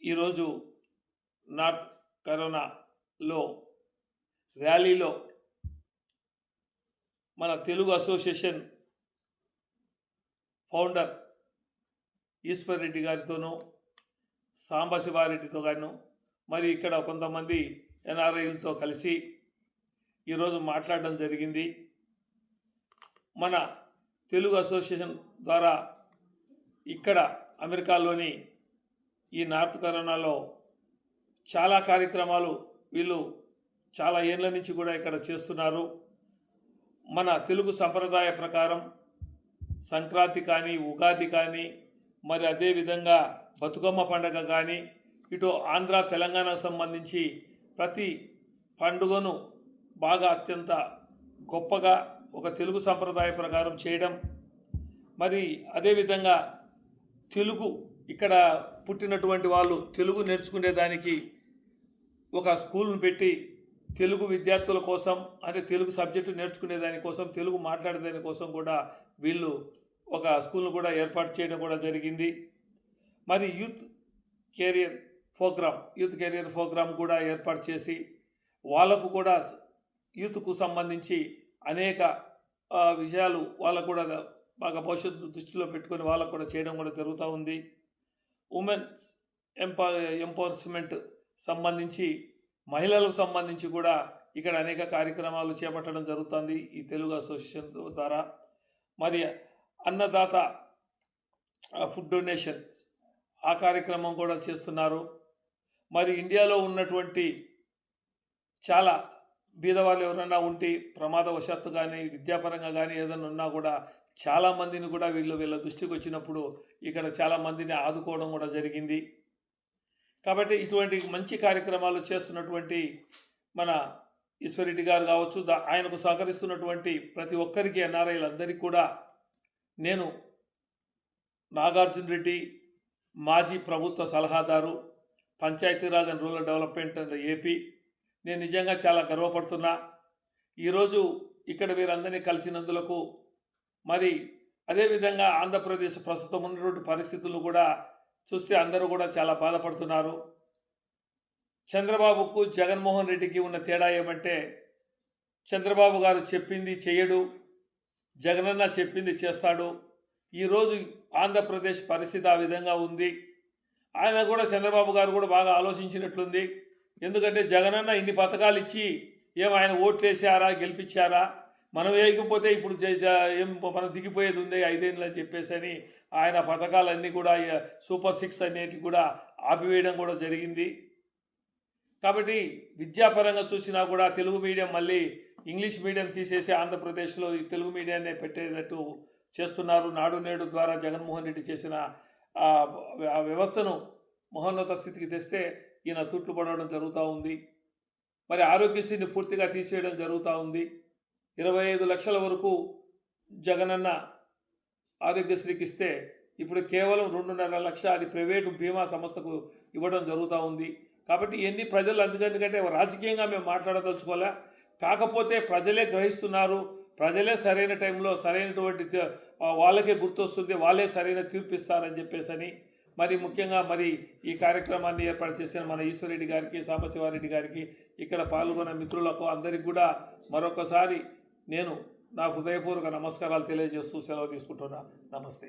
ఈరోజు నార్త్ కరోనాలో ర్యాలీలో మన తెలుగు అసోసియేషన్ ఫౌండర్ ఈశ్వర్ రెడ్డి గారితోనూ సాంబశివారెడ్డితో గాను మరి ఇక్కడ కొంతమంది ఎన్ఆర్ఐలతో కలిసి ఈరోజు మాట్లాడడం జరిగింది. మన తెలుగు అసోసియేషన్ ద్వారా ఇక్కడ అమెరికాలోని ఈ నార్త్ కరోనాలో చాలా కార్యక్రమాలు వీళ్ళు చాలా ఏళ్ళ నుంచి కూడా ఇక్కడ చేస్తున్నారు. మన తెలుగు సంప్రదాయ ప్రకారం సంక్రాంతి కానీ, ఉగాది కానీ, మరి అదేవిధంగా బతుకమ్మ పండుగ కానీ, ఇటు ఆంధ్ర తెలంగాణకు సంబంధించి ప్రతి పండుగను బాగా అత్యంత గొప్పగా ఒక తెలుగు సంప్రదాయ ప్రకారం చేయడం, మరి అదేవిధంగా తెలుగు ఇక్కడ పుట్టినటువంటి వాళ్ళు తెలుగు నేర్చుకునేదానికి ఒక స్కూల్ను పెట్టి తెలుగు విద్యార్థుల కోసం, అంటే తెలుగు సబ్జెక్టు నేర్చుకునే దానికోసం, తెలుగు మాట్లాడేదాని కోసం కూడా వీళ్ళు ఒక స్కూల్ను కూడా ఏర్పాటు చేయడం కూడా జరిగింది. మరి యూత్ కెరియర్ ప్రోగ్రామ్ కూడా ఏర్పాటు చేసి వాళ్ళకు కూడా యూత్కు సంబంధించి అనేక విషయాలు వాళ్ళకు కూడా బాగా భవిష్యత్తు దృష్టిలో పెట్టుకొని వాళ్ళకు కూడా చేయడం కూడా జరుగుతూ ఉంది. ఉమెన్స్ ఎంపవర్మెంట్ సంబంధించి మహిళలకు సంబంధించి కూడా ఇక్కడ అనేక కార్యక్రమాలు చేపట్టడం జరుగుతుంది ఈ తెలుగు అసోసియేషన్ ద్వారా. మరి అన్నదాత ఫుడ్ డొనేషన్స్ ఆ కార్యక్రమం కూడా చేస్తున్నారు. మరి ఇండియాలో ఉన్నటువంటి చాలా బీదవాళ్ళు ఎవరైనా ఉంటే ప్రమాదవశాత్తు కానీ, విద్యాపరంగా కానీ ఏదైనా ఉన్నా కూడా చాలామందిని కూడా వీళ్ళ దృష్టికి వచ్చినప్పుడు ఇక్కడ చాలామందిని ఆదుకోవడం కూడా జరిగింది. కాబట్టి ఇటువంటి మంచి కార్యక్రమాలు చేస్తున్నటువంటి మన ఈశ్వరెడ్డి గారు కావచ్చు, ఆయనకు సహకరిస్తున్నటువంటి ప్రతి ఒక్కరికి ఎన్ఆర్ఐలందరికీ కూడా నేను నాగార్జున రెడ్డి, మాజీ ప్రభుత్వ సలహాదారు, Panchayati Raj and rural development AP, నేను నిజంగా చాలా గర్వపడుతున్నా ఈరోజు ఇక్కడ వీరందరినీ కలిసినందులకు. మరి అదేవిధంగా ఆంధ్రప్రదేశ్ ప్రస్తుతం ఉన్నటువంటి పరిస్థితులు కూడా చూస్తే అందరూ కూడా చాలా బాధపడుతున్నారు. చంద్రబాబుకు జగన్మోహన్ రెడ్డికి ఉన్న తేడా ఏమంటే, చంద్రబాబు గారు చెప్పింది చేయడు, జగనన్న చెప్పింది చేస్తాడు. ఈరోజు ఆంధ్రప్రదేశ్ పరిస్థితి ఆ విధంగా ఉంది. ఆయన కూడా చంద్రబాబు గారు కూడా బాగా ఆలోచించినట్లుంది. ఎందుకంటే జగనన్న ఇన్ని పథకాలు ఇచ్చి ఆయన ఓట్లేసారా, గెలిపించారా, మనం వేయకపోతే ఇప్పుడు ఏం మనం దిగిపోయేది ఉంది 5 ఏళ్ళు అని చెప్పేసి అని ఆయన పథకాలన్నీ కూడా సూపర్ 6 అనేటివి కూడా ఆపివేయడం కూడా జరిగింది. కాబట్టి విద్యాపరంగా చూసినా కూడా తెలుగు మీడియం మళ్ళీ ఇంగ్లీష్ మీడియం తీసేసి ఆంధ్రప్రదేశ్లో ఈ తెలుగు మీడియాన్ని పెట్టేటట్టు చేస్తున్నారు. నాడు నేడు ద్వారా జగన్మోహన్ రెడ్డి చేసిన ఆ వ్యవస్థను మహోన్నత స్థితికి తెస్తే ఈయన తూట్లు పడవడం జరుగుతూ ఉంది. మరి ఆరోగ్యశ్రీని పూర్తిగా తీసేయడం జరుగుతూ ఉంది. 25 లక్షల వరకు జగనన్న ఆరోగ్యశ్రీకి ఇస్తే ఇప్పుడు కేవలం 2.5 లక్ష అది ప్రైవేటు బీమా సంస్థకు ఇవ్వడం జరుగుతూ ఉంది. కాబట్టి ఎన్ని ప్రజలు ఎందుకంటే రాజకీయంగా మేము మాట్లాడదలుచుకోలే, కాకపోతే ప్రజలే గ్రహిస్తున్నారు. ప్రజలే సరైన టైంలో సరైనటువంటి వాళ్ళకే గుర్తొస్తుంది, వాళ్ళే సరైన తీర్పు ఇస్తారని చెప్పేసి మరి ముఖ్యంగా మరి ఈ కార్యక్రమాన్ని ఏర్పాటు చేసిన మన ఈశ్వరెడ్డి గారికి, సాంబశివారెడ్డి గారికి, ఇక్కడ పాల్గొన్న మిత్రులకు అందరికీ కూడా మరొకసారి నేను నా హృదయపూర్వక నమస్కారాలు తెలియజేస్తూ సెలవు తీసుకుంటున్నా. నమస్తే.